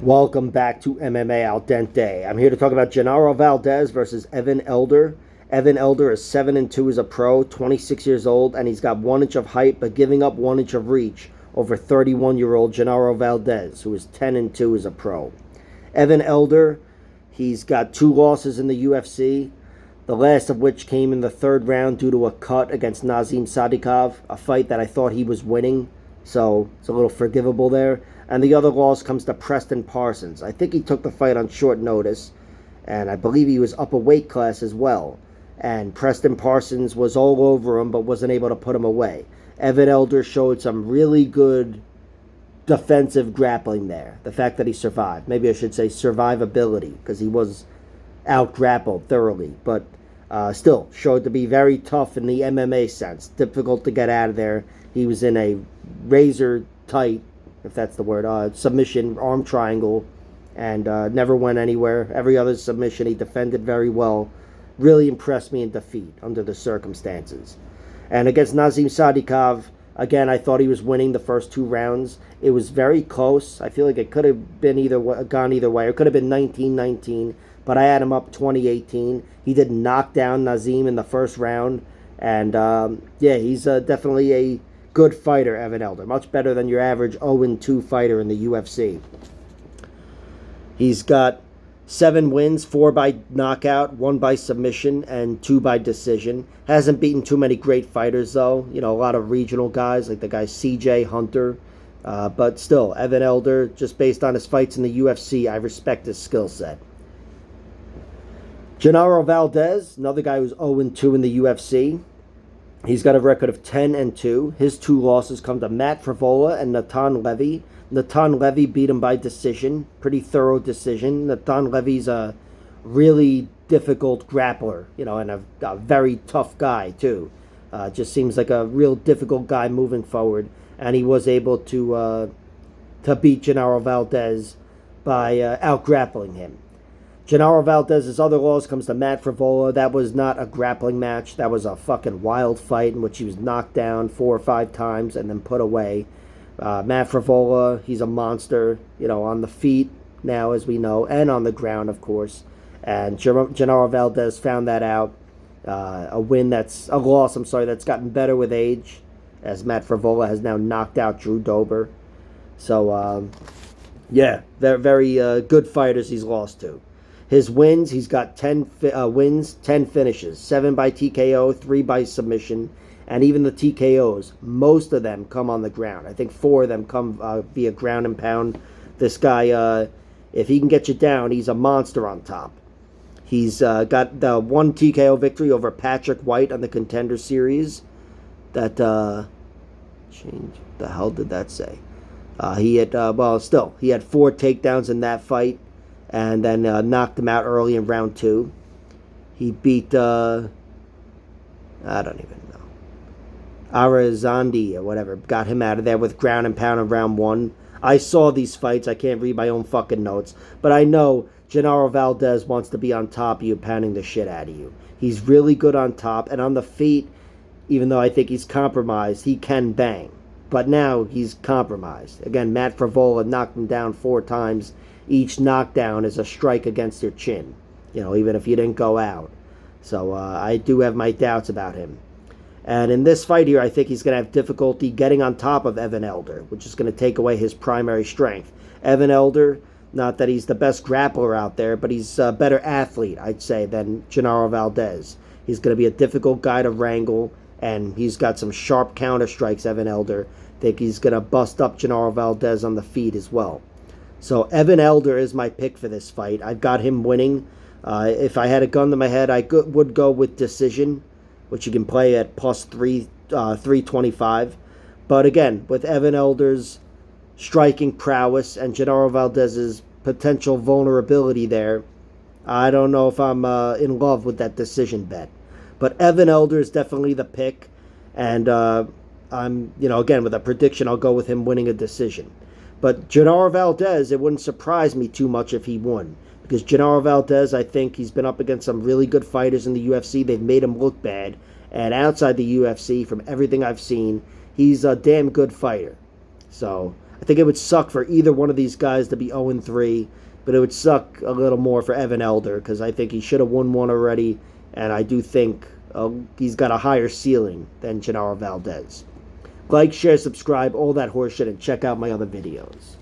Welcome back to MMA Al Dente. I'm here to talk about Gennaro Valdez versus Evan Elder. Evan Elder is 7-2 as a pro, 26 years old, and he's got 1 inch of height, but giving up 1 inch of reach over 31-year-old Gennaro Valdez, who is 10-2 as a pro. Evan Elder, he's got 2 losses in the UFC, the last of which came in the 3rd round due to a cut against Nazim Sadikov, a fight that I thought he was winning, so it's a little forgivable there. And the other loss comes to Preston Parsons. I think he took the fight on short notice, and I believe he was up a weight class as well. And Preston Parsons was all over him, but wasn't able to put him away. Evan Elder showed some really good defensive grappling there. The fact that he survived. Maybe I should say survivability, because he was out-grappled thoroughly. But still, showed to be very tough in the MMA sense. Difficult to get out of there. He was in a razor-tight, if that's the word, submission, arm triangle, and never went anywhere. Every other submission he defended very well. Really impressed me in defeat under the circumstances. And against Nazim Sadikov, again, I thought he was winning the first 2 rounds. It was very close. I feel like it could have been gone either way. It could have been 19-19, but I had him up 20-18. He did knock down Nazim in the first round. And, yeah, he's definitely a good fighter, Evan Elder. Much better than your average 0-2 fighter in the UFC. He's got 7 wins, 4 by knockout, 1 by submission, and 2 by decision. Hasn't beaten too many great fighters, though. You know, a lot of regional guys, like the guy CJ Hunter. But still, Evan Elder, just based on his fights in the UFC, I respect his skill set. Gennaro Valdez, another guy who's 0-2 in the UFC. He's got a record of 10-2. His 2 losses come to Matt Frevola and Natan Levy. Natan Levy beat him by decision. Pretty thorough decision. Natan Levy's a really difficult grappler, you know, and a very tough guy, too. Just seems like a real difficult guy moving forward. And he was able to beat Gennaro Valdez by out-grappling him. Gennaro Valdez's other loss comes to Matt Frevola. That was not a grappling match. That was a fucking wild fight in which he was knocked down 4 or 5 times and then put away. Matt Frevola, he's a monster, you know, on the feet now, as we know, and on the ground, of course. And Gennaro Valdez found that out. A loss, that's gotten better with age, as Matt Frevola has now knocked out Drew Dober. So, yeah, very good fighters he's lost to. His wins, he's got 10 wins, 10 finishes, 7 by TKO, 3 by submission, and even the TKOs, most of them come on the ground. I think 4 of them come via ground and pound. This guy, if he can get you down, he's a monster on top. He's got the 1 TKO victory over Patrick White on the Contender Series. That, change, what the hell did that say? He had 4 takedowns in that fight. And then knocked him out early in round 2. He beat, I don't even know, Arazandi or whatever. Got him out of there with ground and pound in round 1. I saw these fights. I can't read my own fucking notes. But I know Gennaro Valdez wants to be on top of you, pounding the shit out of you. He's really good on top. And on the feet, even though I think he's compromised, he can bang. But now he's compromised. Again, Matt Frevola knocked him down 4 times. Each knockdown is a strike against your chin, you know, even if you didn't go out. So I do have my doubts about him. And in this fight here, I think he's going to have difficulty getting on top of Evan Elder, which is going to take away his primary strength. Evan Elder, not that he's the best grappler out there, but he's a better athlete, I'd say, than Gennaro Valdez. He's going to be a difficult guy to wrangle, and he's got some sharp counter strikes, Evan Elder. I think he's going to bust up Gennaro Valdez on the feet as well. So Evan Elder is my pick for this fight. I've got him winning. If I had a gun to my head, I would go with decision, which you can play at plus 325. But again, with Evan Elder's striking prowess and Gennaro Valdez's potential vulnerability there, I don't know if I'm in love with that decision bet. But Evan Elder is definitely the pick. And I'm, again, with a prediction, I'll go with him winning a decision. But Gennaro Valdez, it wouldn't surprise me too much if he won. Because Gennaro Valdez, I think he's been up against some really good fighters in the UFC. They've made him look bad. And outside the UFC, from everything I've seen, he's a damn good fighter. So I think it would suck for either one of these guys to be 0-3, but it would suck a little more for Evan Elder because I think he should have won one already, and I do think he's got a higher ceiling than Gennaro Valdez. Like, share, subscribe, all that horseshit, and check out my other videos.